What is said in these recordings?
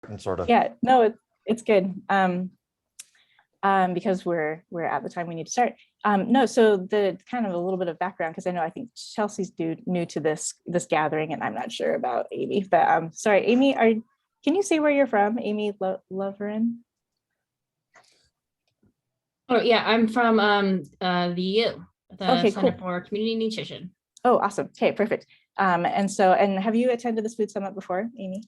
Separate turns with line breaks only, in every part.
and sort of.
Yeah, no, it's good. Because we're at the time we need to start. No, so the kind of a little bit of background, because I think Chelsea's new to this gathering, and I'm not sure about Amy, but sorry, Amy, can you say where you're from, Amy Loverin?
Oh yeah, I'm from the U, the
Okay,
Center
cool.
for Community Nutrition.
Oh, awesome. Okay, perfect. And have you attended this food summit before, Amy?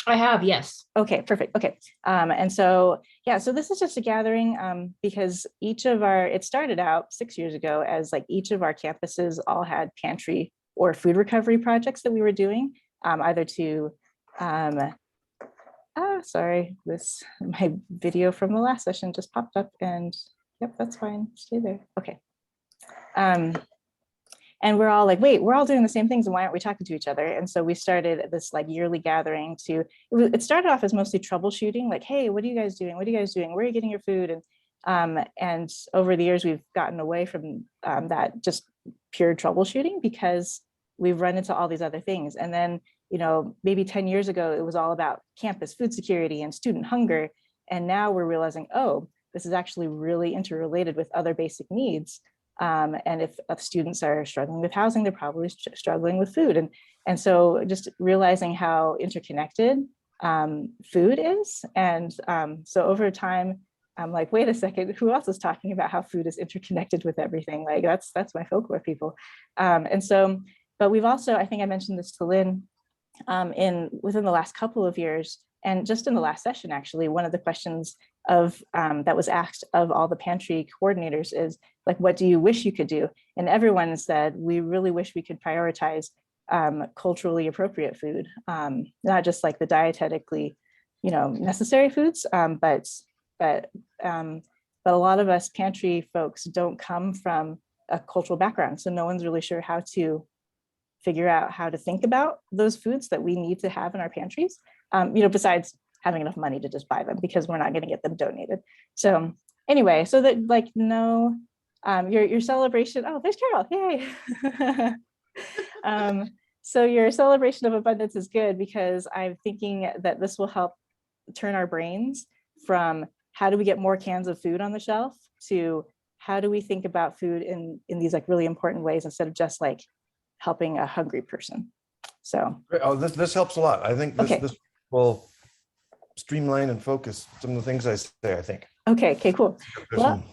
I have, yes.
Okay, perfect. Okay. And so, yeah, so this is just a gathering because it started out 6 years ago as like each of our campuses all had pantry or food recovery projects that we were doing, either to, sorry, my video from the last session just popped up and yep, that's fine, stay there. Okay. And we're all like, wait, we're all doing the same things and why aren't we talking to each other? And so we started this like yearly gathering it started off as mostly troubleshooting, like, hey, what are you guys doing? What are you guys doing? Where are you getting your food? And over the years, we've gotten away from that just pure troubleshooting because we've run into all these other things. And then, maybe 10 years ago, it was all about campus food security and student hunger. And now we're realizing, oh, this is actually really interrelated with other basic needs. And if students are struggling with housing, they're probably struggling with food. And so just realizing how interconnected food is. And so over time, I'm like, wait a second, who else is talking about how food is interconnected with everything? Like that's my folklore people. But we've also, I think I mentioned this to Lynn, within the last couple of years, and just in the last session, actually, one of the questions that was asked of all the pantry coordinators is like, what do you wish you could do? And everyone said, we really wish we could prioritize culturally appropriate food, not just like the dietetically, necessary foods, but a lot of us pantry folks don't come from a cultural background, so no one's really sure how to figure out how to think about those foods that we need to have in our pantries, besides having enough money to just buy them because we're not going to get them donated. So anyway, so that like your celebration, oh, there's Carol, yay. So your celebration of abundance is good because I'm thinking that this will help turn our brains from how do we get more cans of food on the shelf to how do we think about food in these like really important ways instead of just like helping a hungry person. So
this helps a lot. I think this will streamline and focus some of the things I say, I think.
Okay, cool. Well,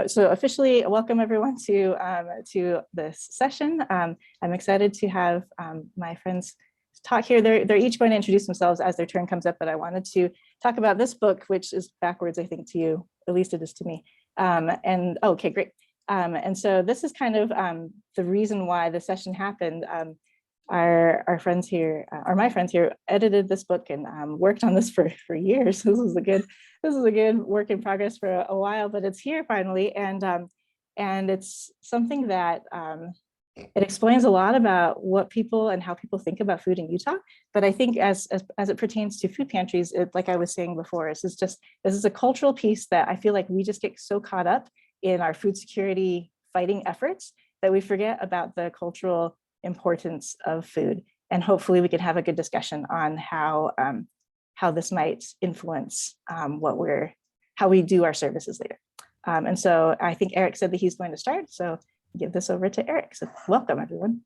so officially welcome everyone to this session. I'm excited to have my friends talk here. They're each going to introduce themselves as their turn comes up, but I wanted to talk about this book, which is backwards, I think, to you, at least it is to me. Okay, great. And so this is kind of the reason why the session happened. Our friends here, or my friends here, edited this book and worked on this for years. This is a good work in progress for a while, but it's here finally, and it's something that it explains a lot about what people and how people think about food in Utah. But I think as it pertains to food pantries, like I was saying before, this is a cultural piece that I feel like we just get so caught up in our food security fighting efforts that we forget about the cultural importance of food. And hopefully we can have a good discussion on how this might influence how we do our services later. And so I think Eric said that he's going to start. So give this over to Eric. So welcome everyone.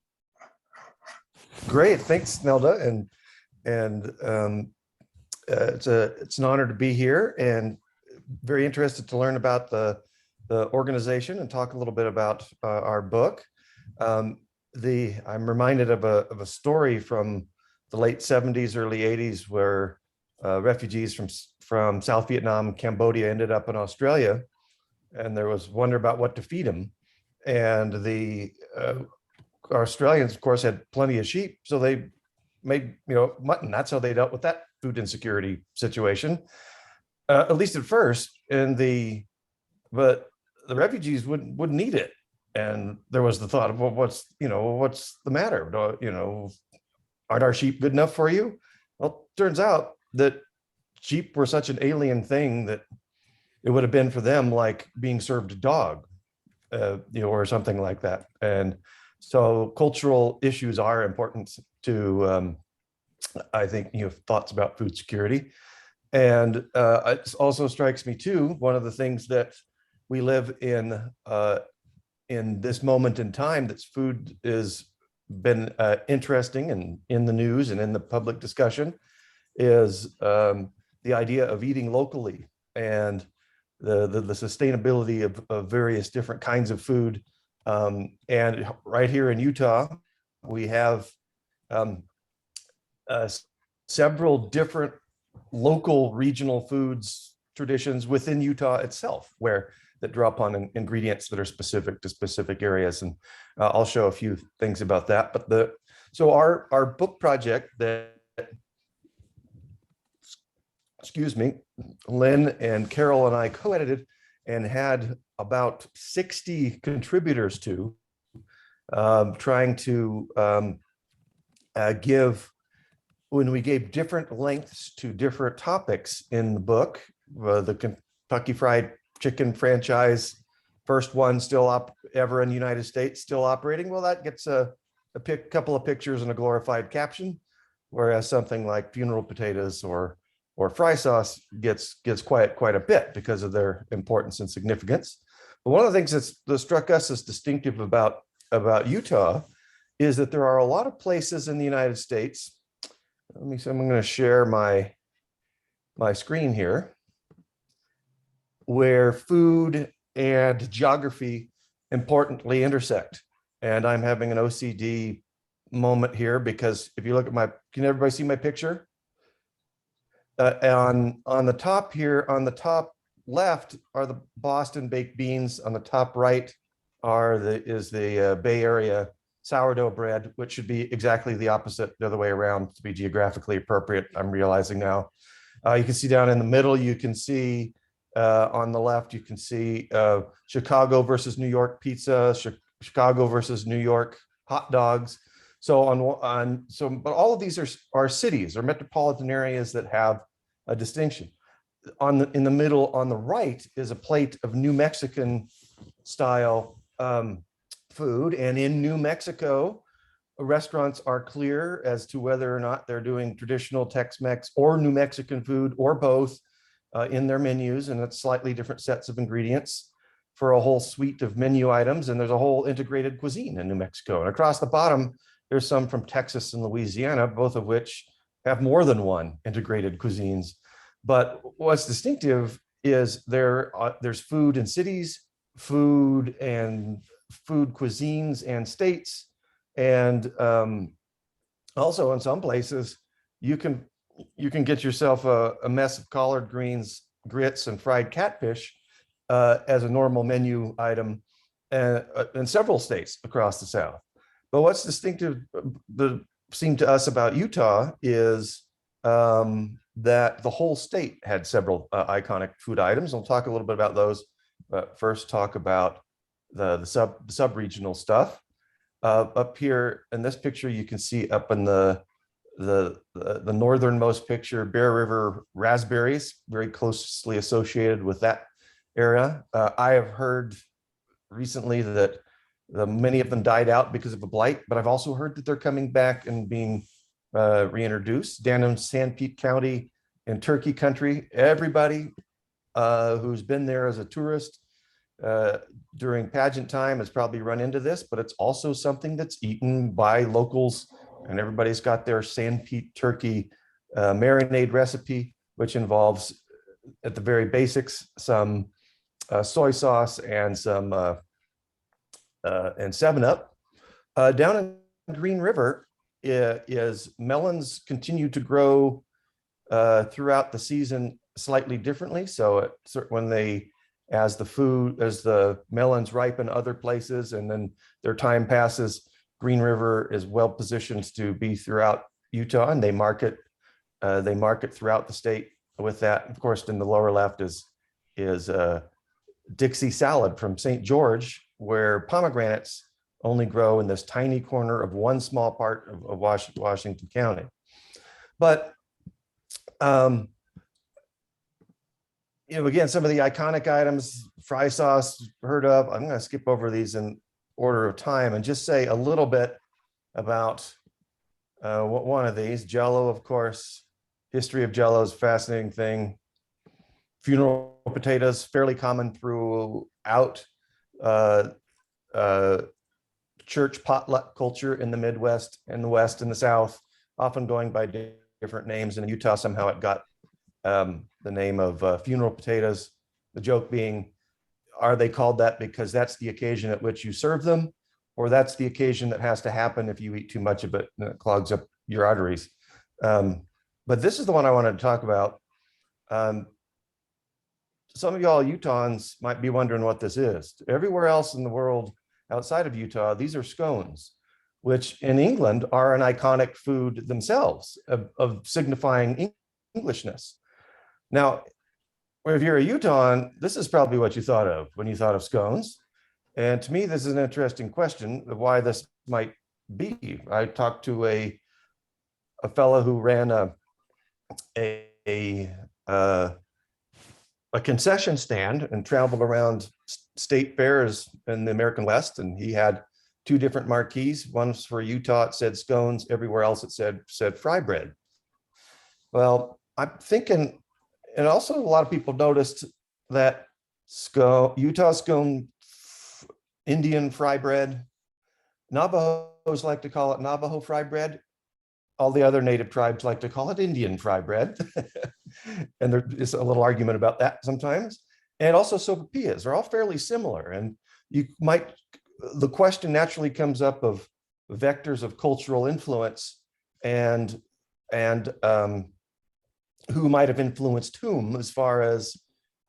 Great, thanks Nelda. And it's an honor to be here and very interested to learn about the organization and talk a little bit about our book. I'm reminded of a story from the late 70s, early 80s, where refugees from South Vietnam, Cambodia ended up in Australia, and there was wonder about what to feed them. And the Australians, of course, had plenty of sheep, so they made mutton. That's how they dealt with that food insecurity situation, at least at first. But the refugees wouldn't eat it. And there was the thought of, well, what's the matter? Aren't our sheep good enough for you? Well, it turns out that sheep were such an alien thing that it would have been for them like being served a dog, or something like that. And so cultural issues are important to I think you have thoughts about food security. And it also strikes me too, one of the things that we live in this moment in time, that's food is been interesting and in the news and in the public discussion, is the idea of eating locally and the sustainability of various different kinds of food. And right here in Utah, we have uh, several different local regional foods traditions within Utah itself, where that draw upon ingredients that are specific to specific areas. And I'll show a few things about that. But so our book project that, excuse me, Lynn and Carol and I co-edited and had about 60 contributors to, trying to give, when we gave different lengths to different topics in the book, the Kentucky Fried Chicken franchise, first one still up ever in the United States, still operating. Well, that gets a couple of pictures and a glorified caption, whereas something like funeral potatoes or fry sauce gets quite a bit because of their importance and significance. But one of the things that struck us as distinctive about Utah is that there are a lot of places in the United States. I'm going to share my screen here, where food and geography importantly intersect. And I'm having an OCD moment here, because if you look at can everybody see my picture? On the top here, on the top left are the Boston baked beans. On the top right is the Bay Area sourdough bread, which should be exactly the opposite, the other way around, to be geographically appropriate, I'm realizing now. You can see down in the middle, you can see on the left, you can see Chicago versus New York pizza, Chicago versus New York hot dogs. So but all of these are cities or metropolitan areas that have a distinction. In the middle, on the right, is a plate of New Mexican style food, and in New Mexico, restaurants are clear as to whether or not they're doing traditional Tex-Mex or New Mexican food or both in their menus, and it's slightly different sets of ingredients for a whole suite of menu items. And there's a whole integrated cuisine in New Mexico. And across the bottom, there's some from Texas and Louisiana, both of which have more than one integrated cuisines. But what's distinctive is there's food in cities, food cuisines and states, and also in some places you can get yourself a mess of collard greens, grits, and fried catfish as a normal menu item in several states across the South. But what's distinctive seemed to us about Utah is that the whole state had several iconic food items. We'll talk a little bit about those, but first talk about the sub-regional stuff. Up here in this picture, you can see up in the northernmost picture, Bear River raspberries, very closely associated with that area. I have heard recently that many of them died out because of a blight, but I've also heard that they're coming back and being reintroduced. Down in Sanpete County in Turkey Country, everybody who's been there as a tourist during pageant time has probably run into this, but it's also something that's eaten by locals, and everybody's got their Sanpete turkey marinade recipe, which involves, at the very basics, some soy sauce and some and 7-Up. Down in Green River is melons continue to grow throughout the season slightly differently. So as the melons ripen other places and then their time passes, Green River is well positioned to be throughout Utah, and they market throughout the state with that. Of course, in the lower left is Dixie salad from St. George, where pomegranates only grow in this tiny corner of one small part of Washington County. But again, some of the iconic items, fry sauce, heard of. I'm going to skip over these in order of time and just say a little bit about one of these. Jello, of course. History of Jello is a fascinating thing. Funeral potatoes, fairly common throughout church potluck culture in the Midwest, in the West, and the South, often going by different names. In Utah, somehow it got the name of funeral potatoes. The joke being, are they called that because that's the occasion at which you serve them, or that's the occasion that has to happen if you eat too much of it and it clogs up your arteries? But this is the one I wanted to talk about. Some of y'all Utahns might be wondering what this is. Everywhere else in the world outside of Utah, these are scones, which in England are an iconic food themselves of signifying Englishness. Now, if you're a Utahn, this is probably what you thought of when you thought of scones. And to me, this is an interesting question of why this might be. I talked to a fellow who ran a concession stand and traveled around state fairs in the American West. And he had two different marquees. One's for Utah, it said scones. Everywhere else it said fry bread. Well, I'm thinking, and also a lot of people noticed that Utah scone, Indian fry bread, Navajos like to call it Navajo fry bread. All the other native tribes like to call it Indian fry bread. And there is a little argument about that sometimes. And also sopapillas are all fairly similar. And the question naturally comes up of vectors of cultural influence and who might have influenced whom as far as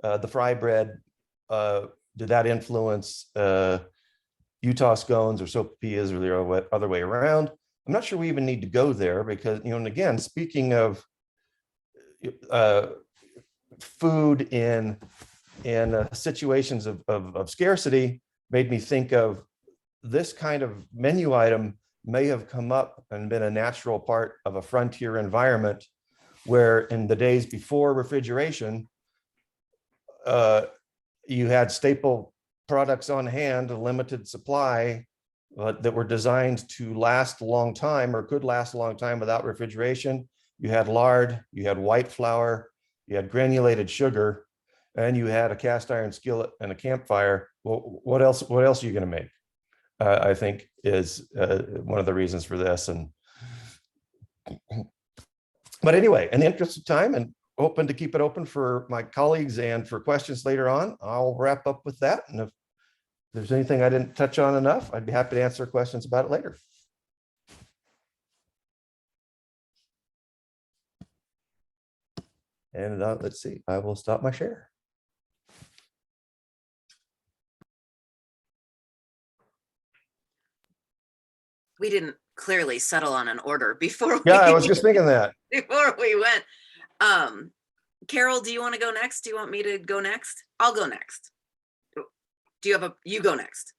the fry bread. Did that influence Utah scones or sopapillas or the other way around? I'm not sure we even need to go there because, and again, speaking of food in situations of scarcity, made me think of this kind of menu item may have come up and been a natural part of a frontier environment where in the days before refrigeration, you had staple products on hand, a limited supply, that were designed to last a long time or could last a long time without refrigeration. You had lard, you had white flour, you had granulated sugar, and you had a cast iron skillet and a campfire. Well, what else are you going to make? I think is one of the reasons for this. But anyway, in the interest of time and open to keep it open for my colleagues and for questions later on, I'll wrap up with that. And if there's anything I didn't touch on enough, I'd be happy to answer questions about it later. And let's see, I will stop my share.
We didn't clearly settle on an order before.
Yeah, I was just thinking that.
Before we went. Carol, do you want to go next? Do you want me to go next? I'll go next. Do you have you go next?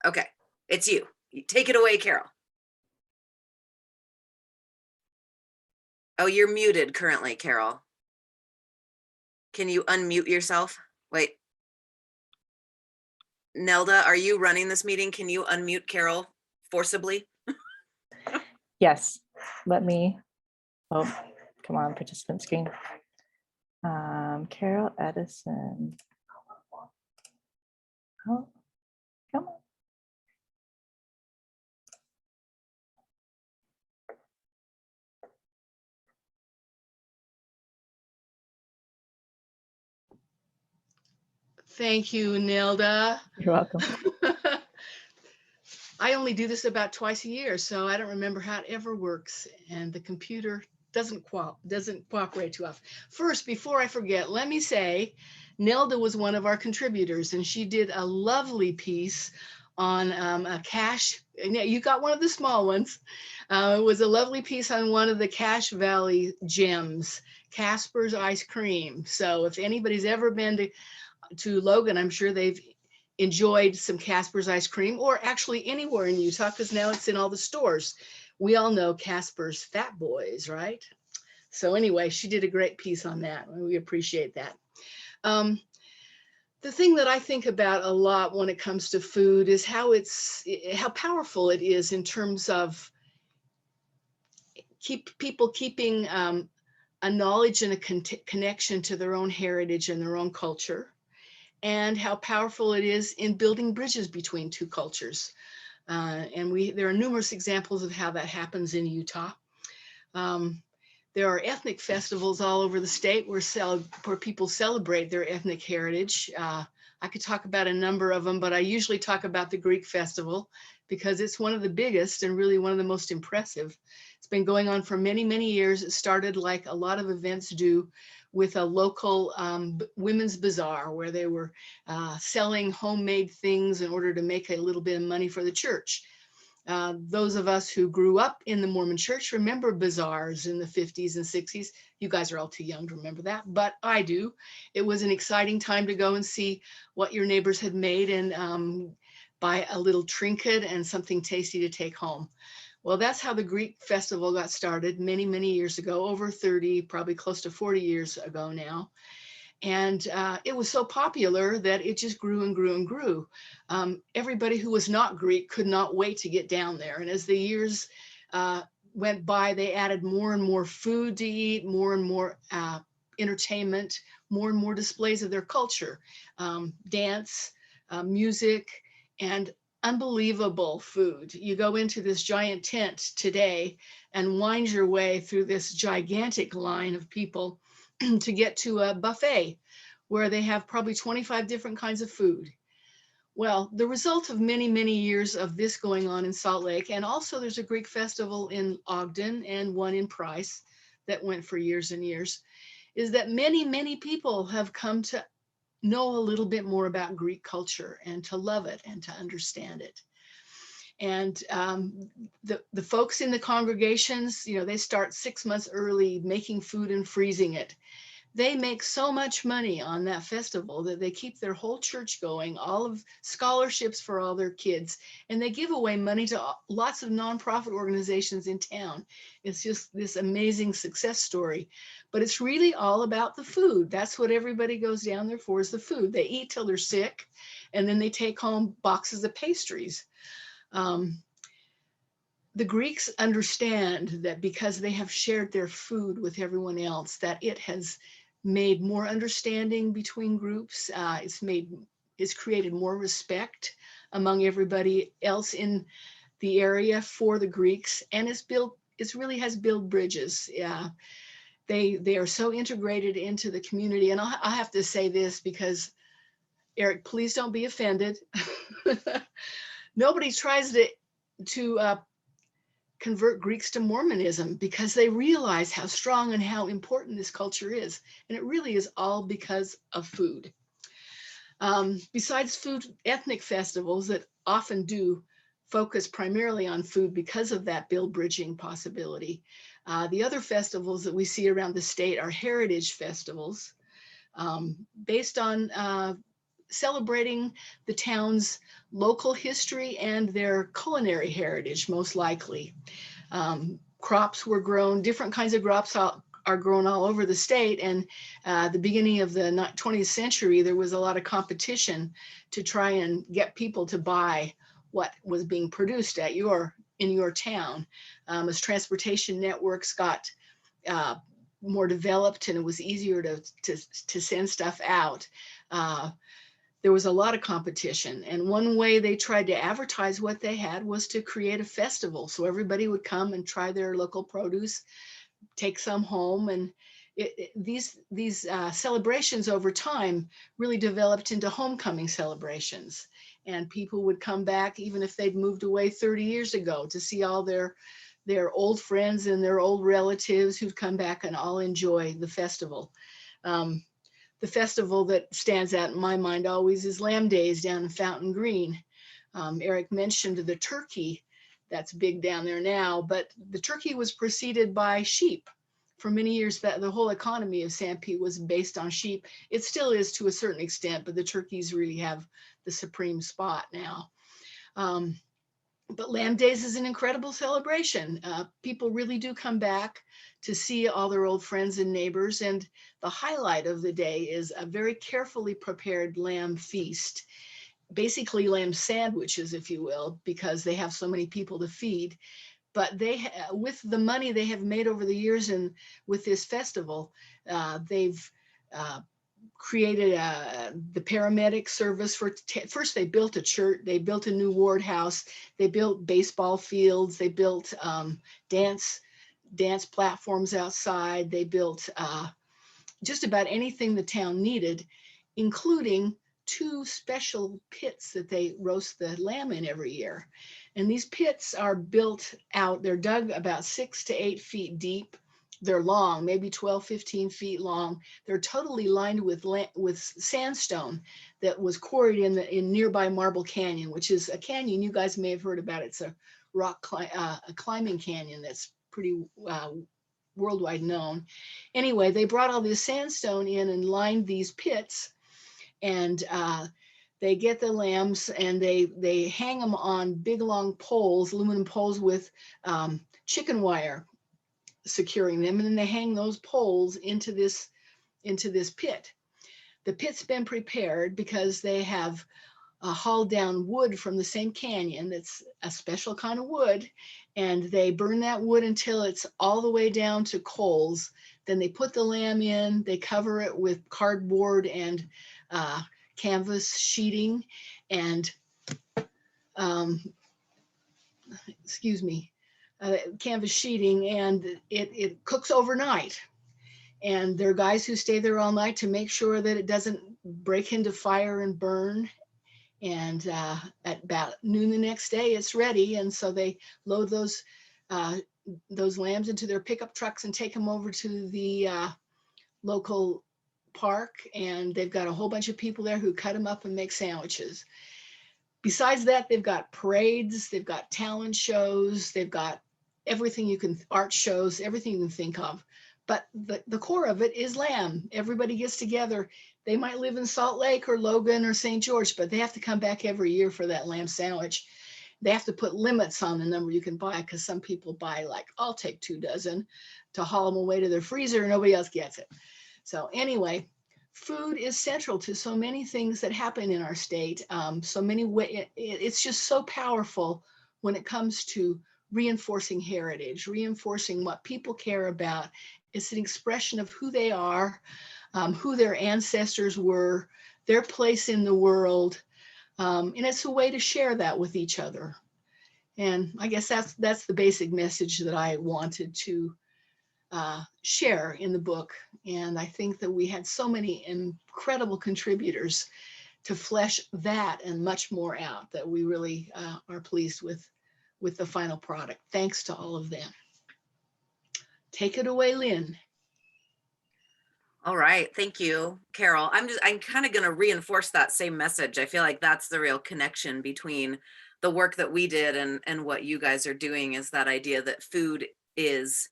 Okay, it's you. Take it away, Carol. Oh, you're muted currently, Carol. Can you unmute yourself? Wait. Nelda, are you running this meeting? Can you unmute Carol forcibly?
Yes, let me, oh, come on, participant screen. Carol Edison. Oh, come on.
Thank you, Nelda.
You're welcome.
I only do this about twice a year, so I don't remember how it ever works, and the computer doesn't cooperate too often. First, before I forget, let me say Nelda was one of our contributors, and she did a lovely piece on a Cache. You got one of the small ones. It was a lovely piece on one of the Cache Valley gems, Casper's ice cream. So if anybody's ever been to Logan, I'm sure they've enjoyed some Casper's ice cream, or actually anywhere in Utah, because now it's in all the stores. We all know Casper's Fat Boys, right? So anyway, she did a great piece on that. We appreciate that. The thing that I think about a lot when it comes to food is how powerful it is in terms of people keeping a knowledge and a connection to their own heritage and their own culture, and how powerful it is in building bridges between two cultures. And there are numerous examples of how that happens in Utah. There are ethnic festivals all over the state where people celebrate their ethnic heritage. I could talk about a number of them, but I usually talk about the Greek festival because it's one of the biggest and really one of the most impressive. It's been going on for many, many years. It started like a lot of events do with a local women's bazaar where they were selling homemade things in order to make a little bit of money for the church. Those of us who grew up in the Mormon church remember bazaars in the 50s and 60s. You guys are all too young to remember that, but I do. It was an exciting time to go and see what your neighbors had made and buy a little trinket and something tasty to take home. Well, that's how the Greek festival got started many, many years ago, over 30, probably close to 40 years ago now. And it was so popular that it just grew and grew and grew. Everybody who was not Greek could not wait to get down there. And as the years went by, they added more and more food to eat, more and more entertainment, more and more displays of their culture, dance, music, and unbelievable food. You go into this giant tent today and wind your way through this gigantic line of people to get to a buffet where they have probably 25 different kinds of food. Well, the result of many, many years of this going on in Salt Lake, and also there's a Greek festival in Ogden and one in Price that went for years and years, is that many, many people have come to know a little bit more about Greek culture and to love it and to understand it. And the folks in the congregations, you know, they start 6 months early making food and freezing it. They make so much money on that festival that they keep their whole church going, all of scholarships for all their kids, and they give away money to lots of nonprofit organizations in town. It's just this amazing success story, but it's really all about the food. That's what everybody goes down there for, is the food. They eat till they're sick, and then they take home boxes of pastries. The Greeks understand that because they have shared their food with everyone else, that it has made more understanding between groups. It's created more respect among everybody else in the area for the Greeks, and it really has built bridges. Yeah, they are so integrated into the community. And I have to say this because, Eric, please don't be offended. Nobody tries to convert Greeks to Mormonism because they realize how strong and how important this culture is. And it really is all because of food. Besides food, ethnic festivals that often do focus primarily on food because of that build bridging possibility. The other festivals that we see around the state are heritage festivals based on celebrating the town's local history and their culinary heritage, most likely. Crops were grown, different kinds of crops are grown all over the state. And the beginning of the 20th century, there was a lot of competition to try and get people to buy what was being produced in your town. As transportation networks got more developed and it was easier to send stuff out, there was a lot of competition. And one way they tried to advertise what they had was to create a festival. So everybody would come and try their local produce, take some home. And these celebrations over time really developed into homecoming celebrations. And people would come back, even if they'd moved away 30 years ago, to see all their old friends and their old relatives who'd come back and all enjoy the festival. The festival that stands out in my mind always is Lamb Days down in Fountain Green. Eric mentioned the turkey that's big down there now, but the turkey was preceded by sheep. For many years, the whole economy of Sanpete was based on sheep. It still is to a certain extent, but the turkeys really have the supreme spot now. But Lamb Days is an incredible celebration. People really do come back to see all their old friends and neighbors. And the highlight of the day is a very carefully prepared lamb feast, basically lamb sandwiches, if you will, because they have so many people to feed. but with the money they have made over the years and with this festival, they've created the paramedic service first they built a church, they built a new ward house, they built baseball fields, they built dance platforms outside, they built just about anything the town needed, including 2 special pits that they roast the lamb in every year. And these pits are built out, they're dug about 6 to 8 feet deep. They're long, maybe 12, 15 feet long. They're totally lined with sandstone that was quarried in nearby Marble Canyon, which is a canyon you guys may have heard about. It's a a climbing canyon that's pretty worldwide known. Anyway, they brought all this sandstone in and lined these pits, and they get the lambs and they hang them on big long poles, aluminum poles with chicken wire securing them, and then they hang those poles into this pit. The pit's been prepared because they have hauled down wood from the same canyon that's a special kind of wood, and they burn that wood until it's all the way down to coals. Then they put the lamb in, they cover it with cardboard and canvas sheeting and canvas sheeting, and it cooks overnight. And there are guys who stay there all night to make sure that it doesn't break into fire and burn. And at about noon the next day, it's ready. And so they load those lambs into their pickup trucks and take them over to the local park. And they've got a whole bunch of people there who cut them up and make sandwiches. Besides that, they've got parades, they've got talent shows, they've got everything art shows, everything you can think of. But the core of it is lamb. Everybody gets together. They might live in Salt Lake or Logan or St. George, but they have to come back every year for that lamb sandwich. They have to put limits on the number you can buy, because some people buy, like, I'll take 2 dozen to haul them away to their freezer and nobody else gets it. So anyway, food is central to so many things that happen in our state. So many ways, it's just so powerful when it comes to reinforcing heritage, reinforcing what people care about. It's an expression of who they are, who their ancestors were, their place in the world. And it's a way to share that with each other. And I guess that's the basic message that I wanted to share in the book. And I think that we had so many incredible contributors to flesh that and much more out, that we really are pleased with the final product. Thanks to all of them. Take it away, Lynn.
All right, thank you, Carol. I'm kind of going to reinforce that same message. I feel like that's the real connection between the work that we did and what you guys are doing, is that idea that food is,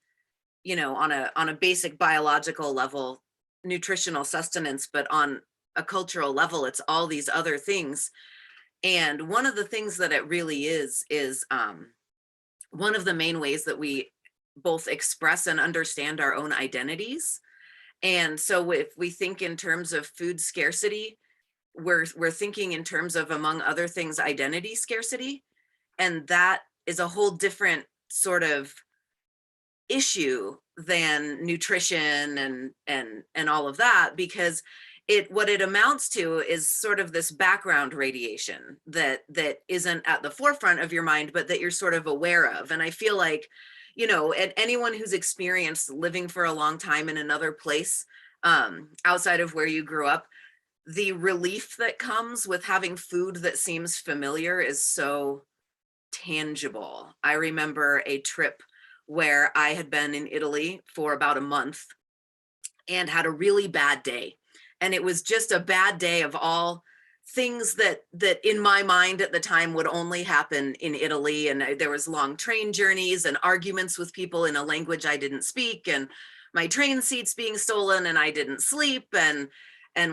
you know, on a basic biological level, nutritional sustenance, but on a cultural level, it's all these other things. And one of the things that it really is one of the main ways that we both express and understand our own identities. And so if we think in terms of food scarcity, we're thinking in terms of, among other things, identity scarcity. And that is a whole different sort of issue than nutrition and all of that, because what it amounts to is sort of this background radiation that isn't at the forefront of your mind, but that you're sort of aware of. And I feel like, you know, and anyone who's experienced living for a long time in another place outside of where you grew up, the relief that comes with having food that seems familiar is so tangible. I remember a trip where I had been in Italy for about a month and had a really bad day. And it was just a bad day of all things that in my mind at the time would only happen in Italy. And there was long train journeys and arguments with people in a language I didn't speak, and my train seats being stolen, and I didn't sleep and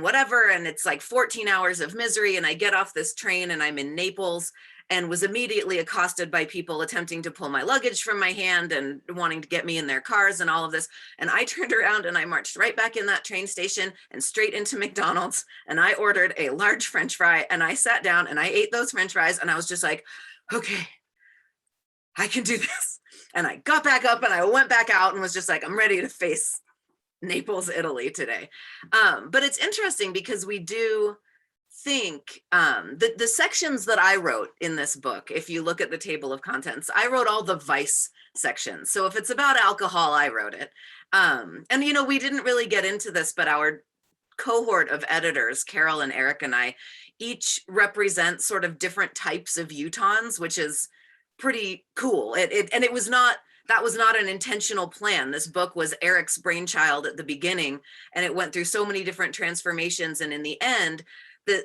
whatever. And it's like 14 hours of misery. And I get off this train and I'm in Naples, and was immediately accosted by people attempting to pull my luggage from my hand and wanting to get me in their cars and all of this. And I turned around and I marched right back in that train station and straight into McDonald's. And I ordered a large French fry, and I sat down and I ate those French fries. And I was just like, okay, I can do this. And I got back up and I went back out and was just like, I'm ready to face Naples, Italy today. But it's interesting because we do think the sections that I wrote in this book, if you look at the table of contents, I wrote all the vice sections. So if it's about alcohol, I wrote it. And, you know, we didn't really get into this, but our cohort of editors, Carol and Eric and I, each represent sort of different types of Utahns, which is pretty cool. And it was not, that was not an intentional plan. This book was Eric's brainchild at the beginning, and it went through so many different transformations. And in the end,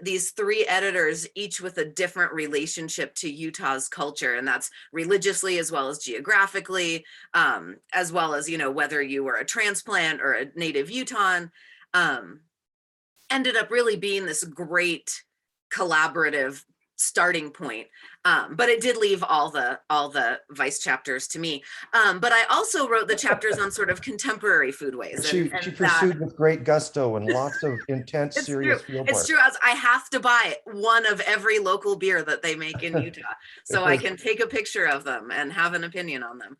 these three editors, each with a different relationship to Utah's culture, and that's religiously as well as geographically, as well as, you know, whether you were a transplant or a native Utahn, ended up really being this great collaborative starting point. But it did leave all the vice chapters to me. But I also wrote the chapters on sort of contemporary foodways.
She pursued with great gusto and lots of intense, serious field work.
It's true. I have to buy one of every local beer that they make in Utah, so I can take a picture of them and have an opinion on them.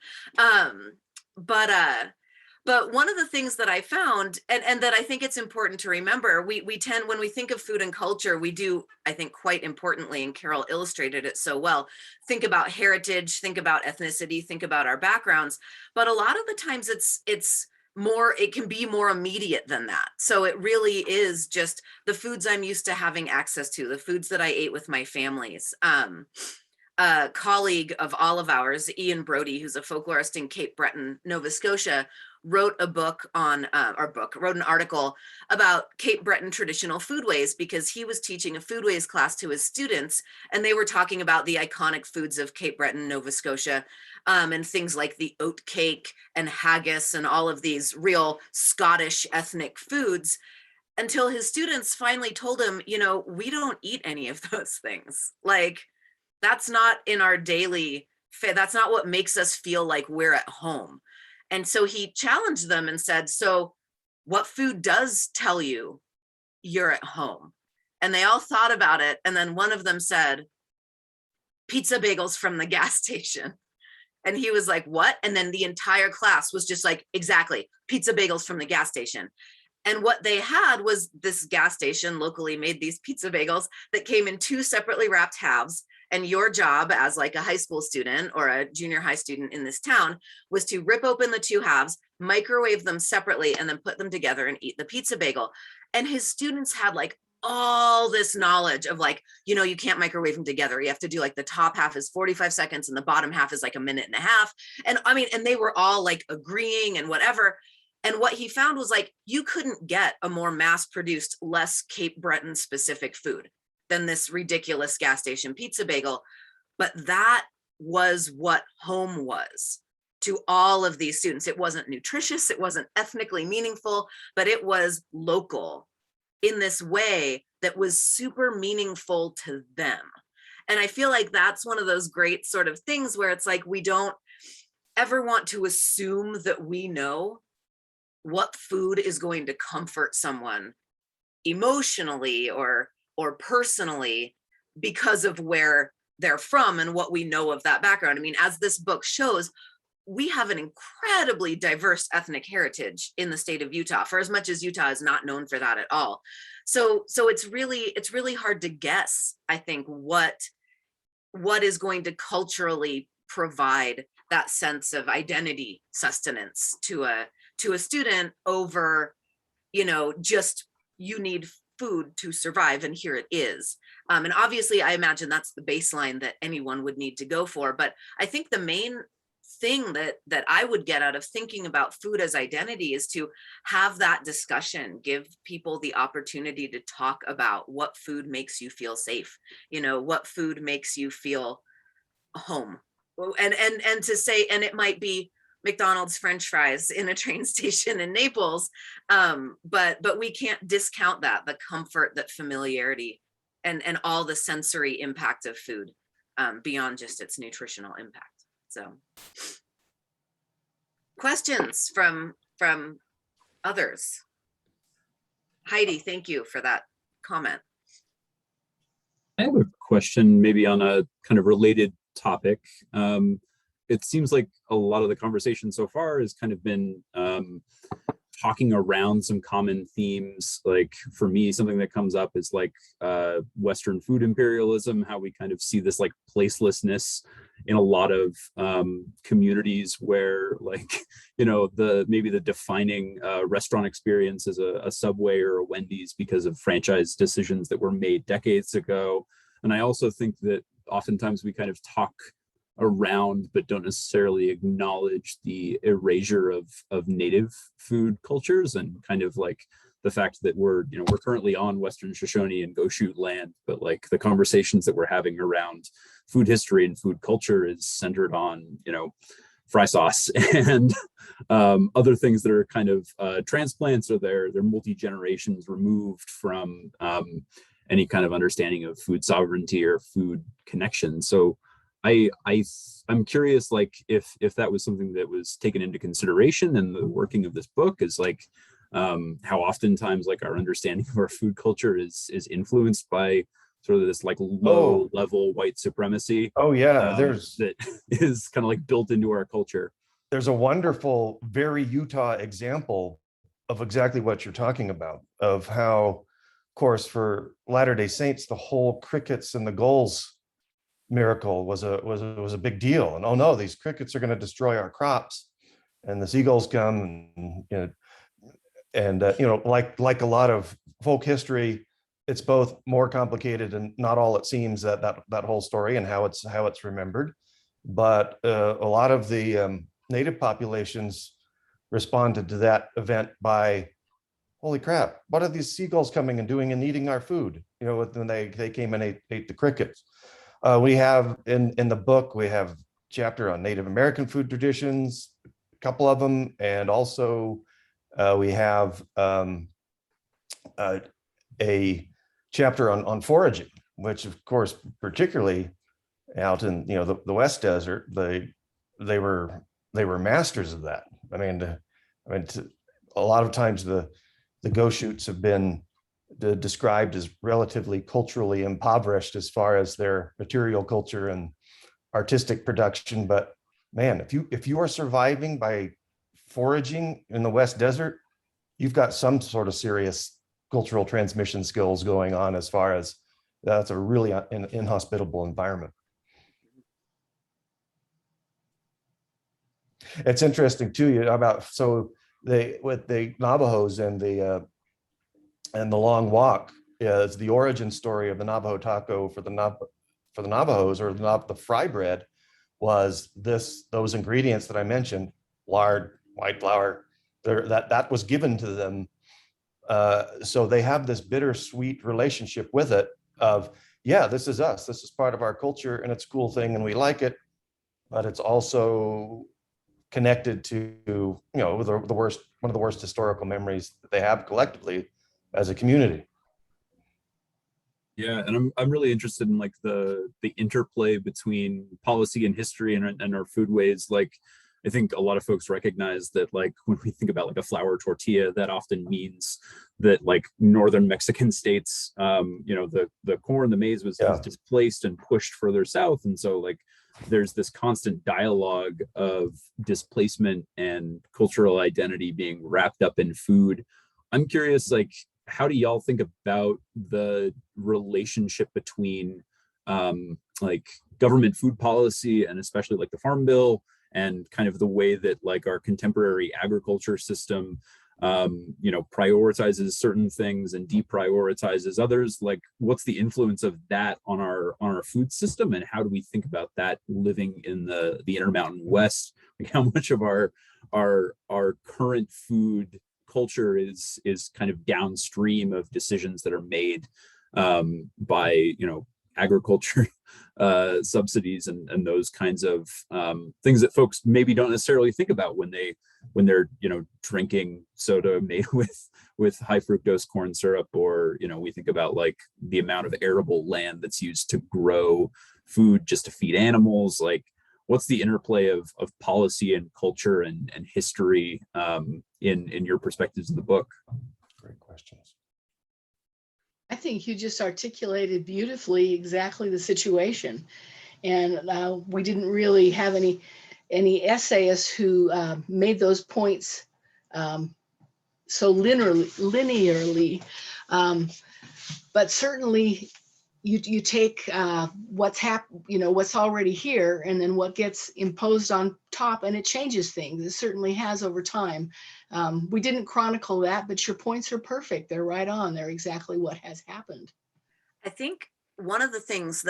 But one of the things that I found, and that I think it's important to remember, we tend, when we think of food and culture, we do, I think quite importantly, and Carol illustrated it so well, think about heritage, think about ethnicity, think about our backgrounds. But a lot of the times it's more, it can be more immediate than that. So it really is just the foods I'm used to having access to, the foods that I ate with my families. A colleague of all of ours, Ian Brody, who's a folklorist in Cape Breton, Nova Scotia, wrote a book on, wrote an article about Cape Breton traditional foodways, because he was teaching a foodways class to his students, and they were talking about the iconic foods of Cape Breton, Nova Scotia, and things like the oat cake and haggis and all of these real Scottish ethnic foods, until his students finally told him, you know, we don't eat any of those things. Like, that's not in our daily, that's not what makes us feel like we're at home. And so he challenged them and said, so what food does tell you you're at home? And they all thought about it. And then one of them said, pizza bagels from the gas station. And he was like, what? And then the entire class was just like, exactly, pizza bagels from the gas station. And what they had was this gas station locally made these pizza bagels that came in 2 separately wrapped halves. And your job as like a high school student or a junior high student in this town was to rip open the 2 halves, microwave them separately, and then put them together and eat the pizza bagel. And his students had like all this knowledge of like, you know, you can't microwave them together. You have to do like the top half is 45 seconds and the bottom half is like 1.5 minutes. And I mean, and they were all like agreeing and whatever. And what he found was like, you couldn't get a more mass produced, less Cape Breton specific food than this ridiculous gas station pizza bagel. But that was what home was to all of these students. It wasn't nutritious, it wasn't ethnically meaningful, but it was local in this way that was super meaningful to them. And I feel like that's one of those great sort of things where it's like, we don't ever want to assume that we know what food is going to comfort someone emotionally or personally because of where they're from and what we know of that background. I mean, as this book shows, we have an incredibly diverse ethnic heritage in the state of Utah, for as much as Utah is not known for that at all. So it's really hard to guess, I think, what is going to culturally provide that sense of identity sustenance to a student over, you know, just you need food to survive, and here it is. And obviously, I imagine that's the baseline that anyone would need to go for. But I think the main thing that I would get out of thinking about food as identity is to have that discussion, give people the opportunity to talk about what food makes you feel safe, you know, what food makes you feel home. And to say, and it might be McDonald's French fries in a train station in Naples, but we can't discount that, the comfort, that familiarity, and all the sensory impact of food beyond just its nutritional impact. So, questions from others? Heidi, thank you for that comment.
I have a question maybe on a kind of related topic. it seems like a lot of the conversation so far has kind of been talking around some common themes. Like for me, something that comes up is like Western food imperialism, how we kind of see this like placelessness in a lot of communities where, like, you know, maybe the defining restaurant experience is a Subway or a Wendy's because of franchise decisions that were made decades ago. And I also think that oftentimes we kind of talk around but don't necessarily acknowledge the erasure of native food cultures, and kind of like the fact that we're currently on Western Shoshone and Goshoot land, but like the conversations that we're having around food history and food culture is centered on, you know, fry sauce and other things that are kind of transplants, or they're multi-generations removed from any kind of understanding of food sovereignty or food connection. So I'm curious, like, if that was something that was taken into consideration in the working of this book, is like how oftentimes like our understanding of our food culture is influenced by sort of this like low level white supremacy.
Oh yeah,
that is kind of like built into our culture.
There's a wonderful, very Utah example of exactly what you're talking about, of how, of course, for Latter-day Saints, the whole crickets and the gulls miracle was a big deal. And oh no, these crickets are going to destroy our crops, and the seagulls come, and like a lot of folk history, it's both more complicated and not all it seems, that whole story and how it's remembered. But a lot of the native populations responded to that event by, holy crap, what are these seagulls coming and doing and eating our food? You know, when they came and ate the crickets. We have in the book, we have a chapter on Native American food traditions, a couple of them, and also we have a chapter on foraging, which of course, particularly out in the West Desert, they were masters of that. I mean, a lot of times the Goshoots have been described as relatively culturally impoverished as far as their material culture and artistic production. But man, if you are surviving by foraging in the West Desert, you've got some sort of serious cultural transmission skills going on, as far as that's a really inhospitable environment. It's interesting too, about with the Navajos and the long walk is the origin story of the Navajo taco for the Navajos, or the fry bread, was those ingredients that I mentioned, lard, white flour, that was given to them. So they have this bittersweet relationship with it of, yeah, this is us, this is part of our culture, and it's a cool thing and we like it, but it's also connected to one of the worst historical memories that they have collectively as a community.
Yeah, and I'm really interested in like the interplay between policy and history and our foodways. Like, I think a lot of folks recognize that, like, when we think about like a flour tortilla, that often means that like northern Mexican states, the corn, the maize was displaced and pushed further south, and so like there's this constant dialogue of displacement and cultural identity being wrapped up in food. I'm curious, like, how do y'all think about the relationship between like government food policy, and especially like the Farm Bill, and kind of the way that like our contemporary agriculture system prioritizes certain things and deprioritizes others? Like, what's the influence of that on our food system, and how do we think about that living in the Intermountain West? Like, how much of our current food culture is kind of downstream of decisions that are made by agriculture subsidies and those kinds of things that folks maybe don't necessarily think about when they're drinking soda made with high fructose corn syrup, or we think about like the amount of arable land that's used to grow food just to feed animals. Like, what's the interplay of policy and culture and history in your perspectives in the book?
Great questions.
I think you just articulated beautifully exactly the situation. And we didn't really have any any essayists who made those points so linearly. But certainly you take what's already here, and then what gets imposed on top, and it changes things. It certainly has over time. We didn't chronicle that, but your points are perfect. They're right on. They're exactly what has happened.
I think one of the things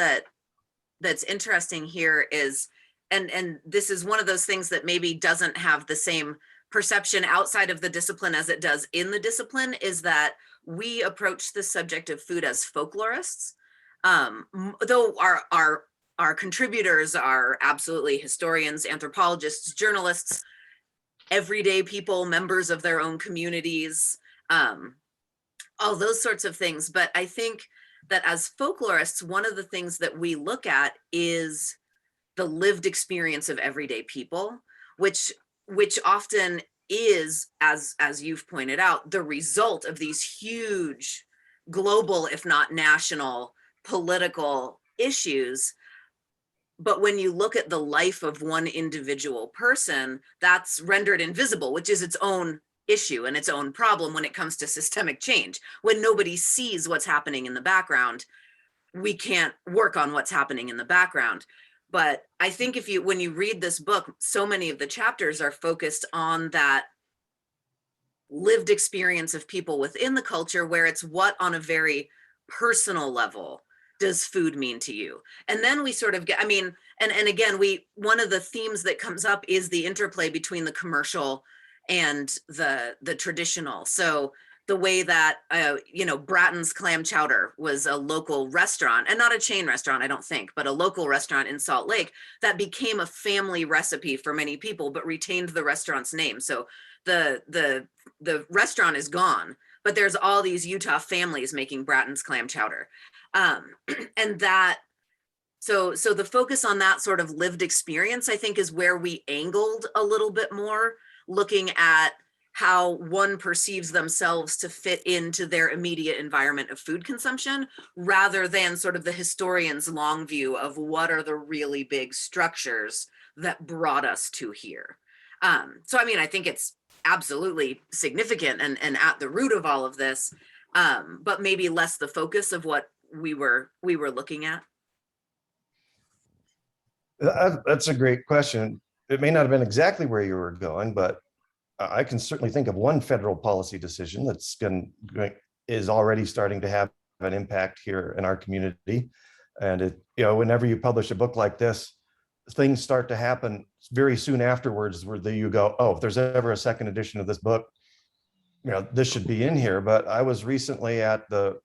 that's interesting here is, and this is one of those things that maybe doesn't have the same perception outside of the discipline as it does in the discipline, is that we approach the subject of food as folklorists. Though our contributors are absolutely historians, anthropologists, journalists, everyday people, members of their own communities, all those sorts of things. But I think that as folklorists, one of the things that we look at is the lived experience of everyday people, which often is, as you've pointed out, the result of these huge global, if not national, political issues. But when you look at the life of one individual person, that's rendered invisible, which is its own issue and its own problem when it comes to systemic change. When nobody sees what's happening in the background, we can't work on what's happening in the background. But I think when you read this book, so many of the chapters are focused on that lived experience of people within the culture, where it's what on a very personal level does food mean to you? And then we sort of get, and again, one of the themes that comes up is the interplay between the commercial and the traditional. So the way that, Bratton's Clam Chowder was a local restaurant, and not a chain restaurant, I don't think, but a local restaurant in Salt Lake that became a family recipe for many people, but retained the restaurant's name. So the restaurant is gone, but there's all these Utah families making Bratton's Clam Chowder. And that, so the focus on that sort of lived experience, I think, is where we angled a little bit more, looking at how one perceives themselves to fit into their immediate environment of food consumption, rather than sort of the historian's long view of what are the really big structures that brought us to here. So, I think it's absolutely significant and at the root of all of this, but maybe less the focus of what we were looking at.
That's a great question. It may not have been exactly where you were going, but I can certainly think of one federal policy decision that's is already starting to have an impact here in our community. And whenever you publish a book like this, things start to happen very soon afterwards, where you go, oh, if there's ever a second edition of this book, this should be in here. But I was recently at the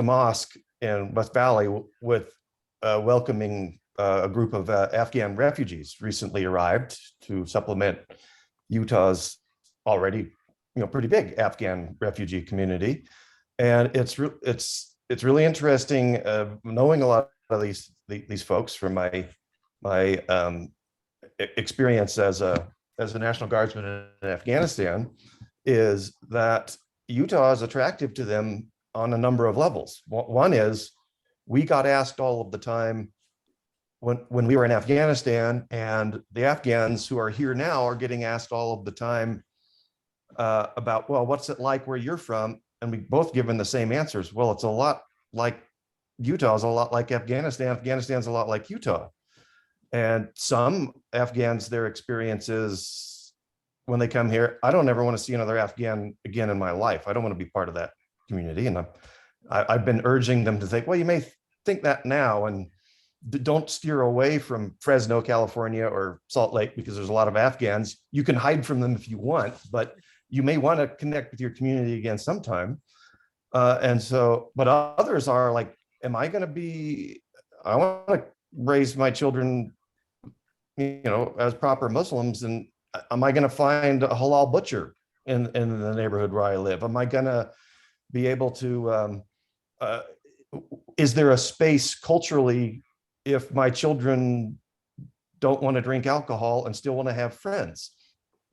mosque in West Valley with welcoming a group of Afghan refugees recently arrived to supplement Utah's already pretty big Afghan refugee community. And it's really interesting knowing a lot of these folks from my experience as a National Guardsman in Afghanistan, is that Utah is attractive to them on a number of levels. One is, we got asked all of the time when we were in Afghanistan, and the Afghans who are here now are getting asked all of the time about, well, what's it like where you're from? And we both given the same answers. Well, it's a lot like Utah's a lot like Afghanistan. Afghanistan's a lot like Utah. And some Afghans, their experiences when they come here, I don't ever want to see another Afghan again in my life. I don't want to be part of that community. And I've been urging them to think, well, you may think that now, and don't steer away from Fresno, California, or Salt Lake, because there's a lot of Afghans. You can hide from them if you want, but you may want to connect with your community again sometime. And so, but others are like, I want to raise my children, as proper Muslims, and am I going to find a halal butcher in the neighborhood where I live? Am I going to be able to, is there a space culturally if my children don't want to drink alcohol and still want to have friends?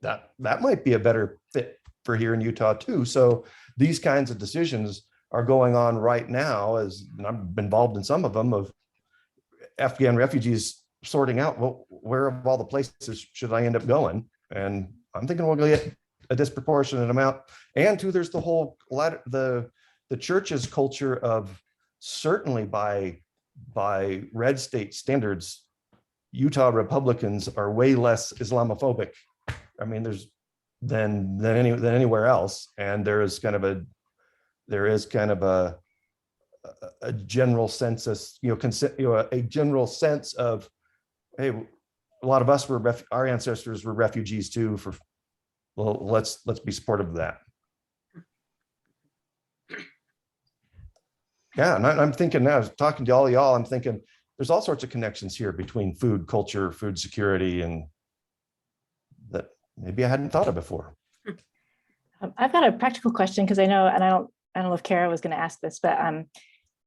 That might be a better fit for here in Utah too. So these kinds of decisions are going on right now, as I'm involved in some of them, of Afghan refugees sorting out, well, where of all the places should I end up going? And I'm thinking we'll get a disproportionate amount. And two, there's the whole the church's culture of, certainly by red state standards, Utah Republicans are way less Islamophobic. I mean, there's than anywhere else, and there is kind of a general census, a general sense of, hey, a lot of us our ancestors were refugees too. Well, let's be supportive of that. Yeah, and I'm thinking now, talking to all y'all, I'm thinking there's all sorts of connections here between food culture, food security, and that maybe I hadn't thought of before.
I've got a practical question, because I know, and I don't know if Kara was going to ask this, but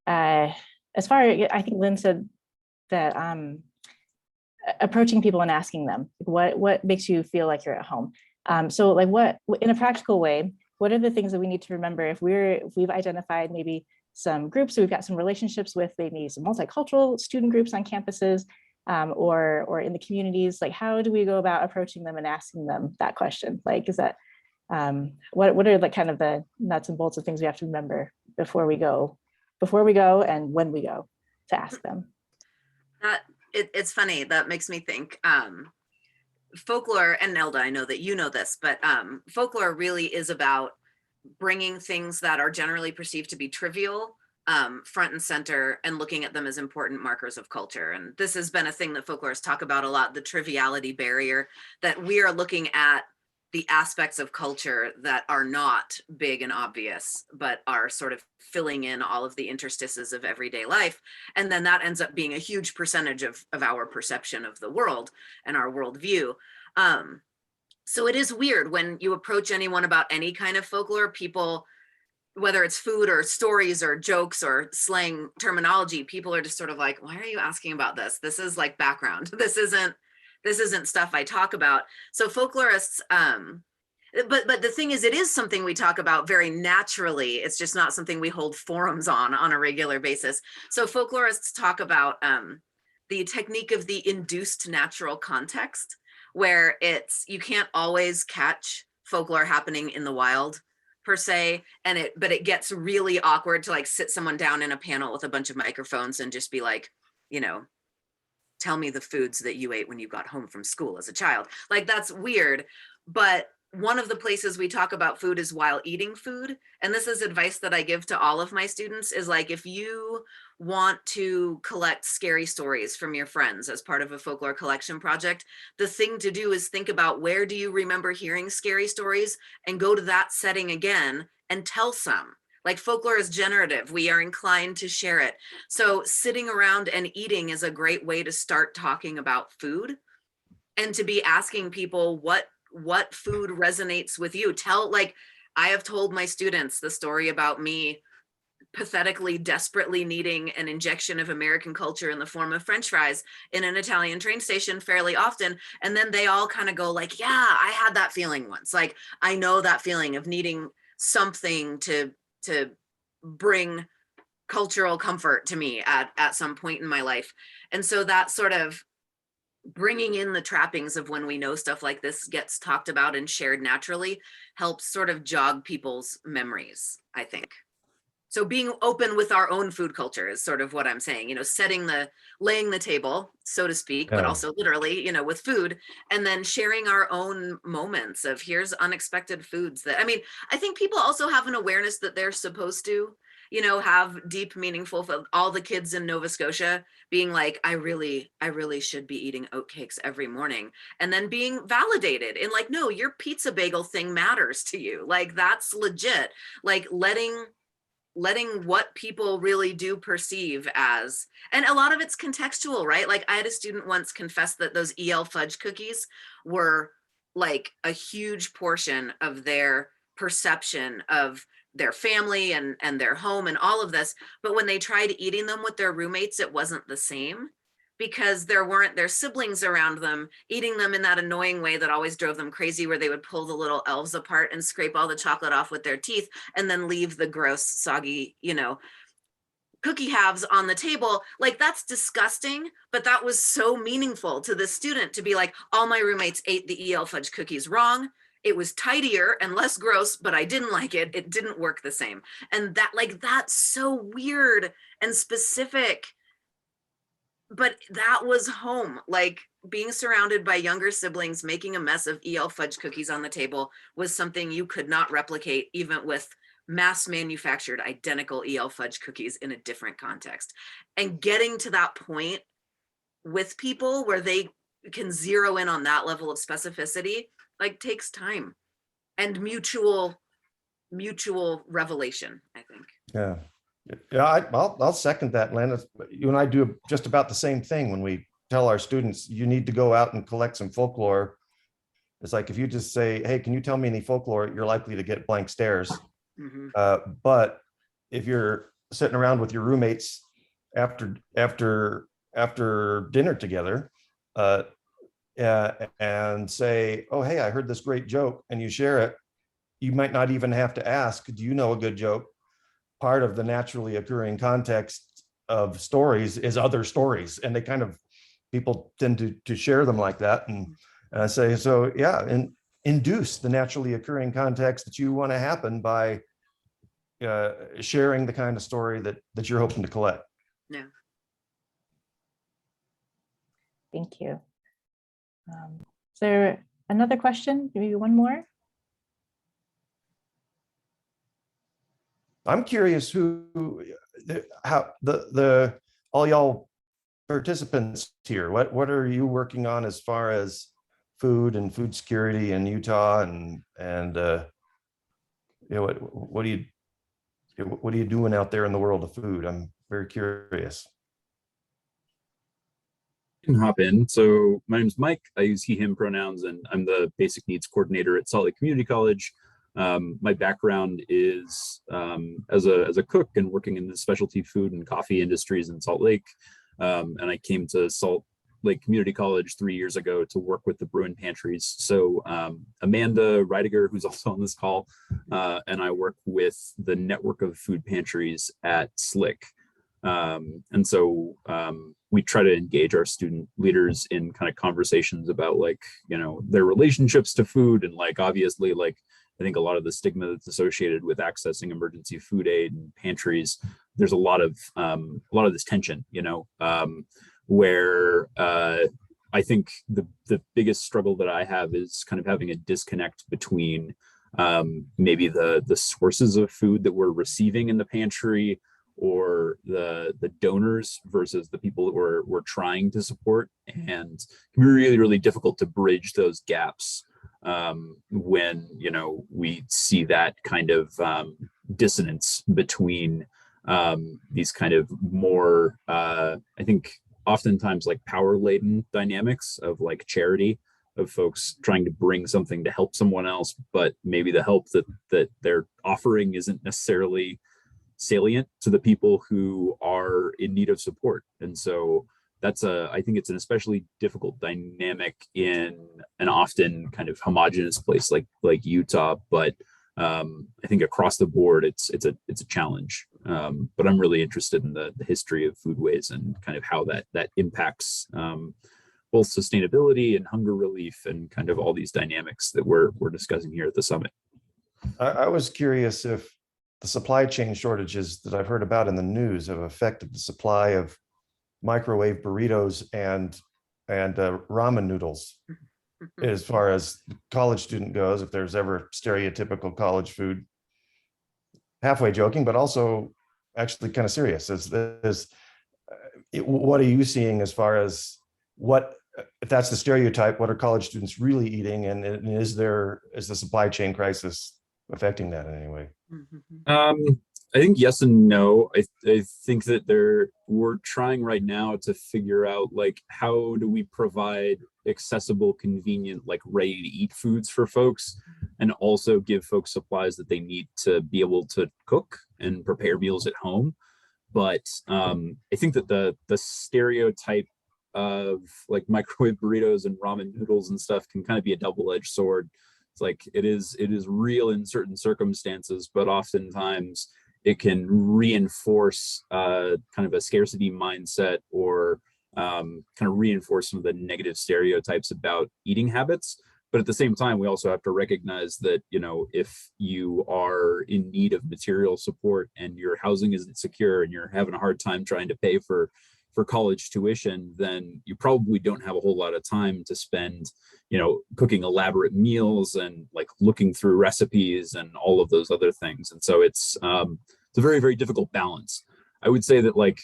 as far as, I think Lynn said that approaching people and asking them what makes you feel like you're at home. So like, what in a practical way, what are the things that we need to remember if we've identified maybe some groups, so we've got some relationships with maybe some multicultural student groups on campuses, or in the communities, like how do we go about approaching them and asking them that question? Like, is that what are the kind of the nuts and bolts of things we have to remember before we go and when we go to ask them?
It's funny, that makes me think folklore, and Nelda, I know that you know this, but folklore really is about bringing things that are generally perceived to be trivial front and center, and looking at them as important markers of culture. And this has been a thing that folklorists talk about a lot, the triviality barrier, that we are looking at the aspects of culture that are not big and obvious, but are sort of filling in all of the interstices of everyday life. And then that ends up being a huge percentage of our perception of the world and our worldview. So it is weird when you approach anyone about any kind of folklore, people, whether it's food or stories or jokes or slang terminology, people are just sort of like, why are you asking about this? This is like background. This isn't stuff I talk about. So folklorists, but the thing is, it is something we talk about very naturally. It's just not something we hold forums on a regular basis. So folklorists talk about the technique of the induced natural context, where you can't always catch folklore happening in the wild per se, but it gets really awkward to like sit someone down in a panel with a bunch of microphones and just be like, tell me the foods that you ate when you got home from school as a child. Like, that's weird. But one of the places we talk about food is while eating food. And this is advice that I give to all of my students, is like, if you want to collect scary stories from your friends as part of a folklore collection project, the thing to do is think about, where do you remember hearing scary stories, and go to that setting again and tell some. Like, folklore is generative. We are inclined to share it. So sitting around and eating is a great way to start talking about food, and to be asking people what food resonates with you. Like, I have told my students the story about me pathetically, desperately needing an injection of American culture in the form of French fries in an Italian train station fairly often. And then they all kind of go like, yeah, I had that feeling once. Like, I know that feeling of needing something to bring cultural comfort to me at some point in my life. And so that sort of bringing in the trappings of when we know stuff like this gets talked about and shared naturally helps sort of jog people's memories, I think. So being open with our own food culture is sort of what I'm saying, laying the table, so to speak, but also literally, with food, and then sharing our own moments of, here's unexpected foods that, I think people also have an awareness that they're supposed to, have deep, meaningful, all the kids in Nova Scotia being like, I really should be eating oatcakes every morning, and then being validated in like, no, your pizza bagel thing matters to you. Like, that's legit. Like, letting what people really do perceive as, and a lot of it's contextual, right? Like, I had a student once confess that those EL fudge cookies were like a huge portion of their perception of their family and their home and all of this. But when they tried eating them with their roommates, it wasn't the same, because there weren't their siblings around them eating them in that annoying way that always drove them crazy, where they would pull the little elves apart and scrape all the chocolate off with their teeth and then leave the gross, soggy, cookie halves on the table. Like, that's disgusting, but that was so meaningful to the student to be like, all my roommates ate the EL fudge cookies wrong. It was tidier and less gross, but I didn't like it. It didn't work the same. And that, like, that's so weird and specific. But that was home. Like, being surrounded by younger siblings making a mess of EL fudge cookies on the table was something you could not replicate, even with mass manufactured identical EL fudge cookies in a different context. And getting to that point with people where they can zero in on that level of specificity, like, takes time and mutual revelation, I think.
Yeah. Yeah, I'll second that, Lynn. You and I do just about the same thing when we tell our students, you need to go out and collect some folklore. It's like, if you just say, hey, can you tell me any folklore? You're likely to get blank stares.
Mhm.
But if you're sitting around with your roommates after dinner together, and say, oh, hey, I heard this great joke, and you share it, you might not even have to ask, do you know a good joke? Part of the naturally occurring context of stories is other stories, and they kind of, people tend to share them like that. And I say, so yeah, and induce the naturally occurring context that you want to happen by sharing the kind of story that you're hoping to collect.
Yeah.
Thank you. Is there another question? Maybe one more?
I'm curious how all y'all participants here, what are you working on as far as food and food security in Utah, and you know, what are you doing out there in the world of food? I'm very curious.
Can hop in. So my name's Mike. I use he, him pronouns, and I'm the basic needs coordinator at Salt Lake Community College. My background is as a cook and working in the specialty food and coffee industries in Salt Lake. And I came to Salt Lake Community College 3 years ago to work with the Bruin pantries. So Amanda Reidiger, who's also on this call, and I work with the network of food pantries at SLIC. And so we try to engage our student leaders in kind of conversations about, like, you know, their relationships to food, and, like, obviously, like, I think a lot of the stigma that's associated with accessing emergency food aid and pantries, there's a lot of this tension, you know, where I think the biggest struggle that I have is kind of having a disconnect between maybe the sources of food that we're receiving in the pantry, or the donors versus the people that we're trying to support. And it can be really, really difficult to bridge those gaps when, you know, we see that kind of dissonance between these kind of more, I think oftentimes, like, power laden dynamics of, like, charity, of folks trying to bring something to help someone else, but maybe the help that they're offering isn't necessarily salient to the people who are in need of support. And so I think it's an especially difficult dynamic in an often kind of homogenous place like Utah, but I think across the board it's a challenge. But I'm really interested in the history of foodways and kind of how that impacts both sustainability and hunger relief, and kind of all these dynamics that we're discussing here at the summit.
I was curious if the supply chain shortages that I've heard about in the news have affected the supply of microwave burritos and ramen noodles, as far as the college student goes, if there's ever stereotypical college food. Halfway joking, but also actually kind of serious. What are you seeing as far as what, if that's the stereotype, what are college students really eating, and is the supply chain crisis affecting that in any way?
I think yes and no. I think that we're trying right now to figure out, like, how do we provide accessible, convenient, like, ready to eat foods for folks, and also give folks supplies that they need to be able to cook and prepare meals at home. But I think that the stereotype of, like, microwave burritos and ramen noodles and stuff can kind of be a double-edged sword. It's like, it is real in certain circumstances, but oftentimes it can reinforce kind of a scarcity mindset, or kind of reinforce some of the negative stereotypes about eating habits. But at the same time, we also have to recognize that, you know, if you are in need of material support and your housing isn't secure and you're having a hard time trying to pay for college tuition, then you probably don't have a whole lot of time to spend, you know, cooking elaborate meals and like looking through recipes and all of those other things. And so it's a very, very difficult balance. I would say that like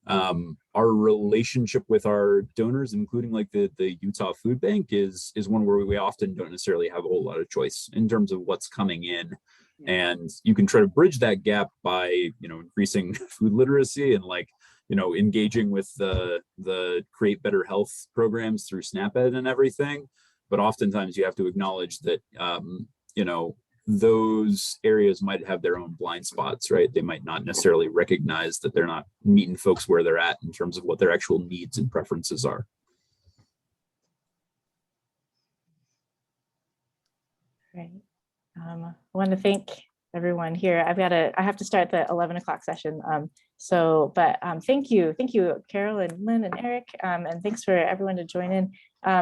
our relationship with our donors, including like the Utah Food Bank, is one where we often don't necessarily have a whole lot of choice in terms of what's coming in. And you can try to bridge that gap by, you know, increasing food literacy and like, you know, engaging with the Create Better Health programs through SNAP-Ed and everything. But oftentimes you have to acknowledge that, you know, those areas might have their own blind spots, right? They might not necessarily recognize that they're not meeting folks where they're at in terms of what their actual needs and preferences are.
Great. I want to thank everyone here. I have to start the 11 o'clock session. Thank you, Carol and Lynn and Eric, and thanks for everyone to join in.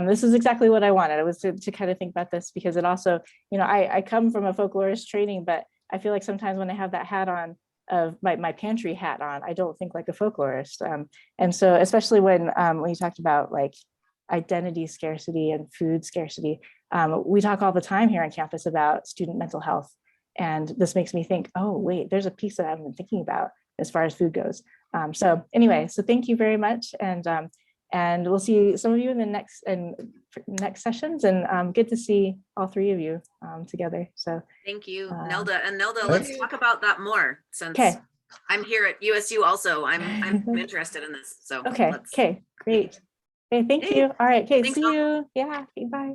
This is exactly what I wanted. I was to kind of think about this, because it also, you know, I come from a folklorist training, but I feel like sometimes when I have that hat on, of my pantry hat on, I don't think like a folklorist. And so especially when you talked about like identity scarcity and food scarcity, we talk all the time here on campus about student mental health. And this makes me think, oh, wait, there's a piece that I haven't been thinking about as far as food goes. So thank you very much. And we'll see some of you in the next sessions, and good to see all three of you together. So
thank you, Nelda. And Nelda, let's talk about that more, since I'm here at USU also. I'm interested in this. So
okay, great. Okay, thank you. All right, okay,
Thanks,
see
all.
you. Yeah, okay, bye.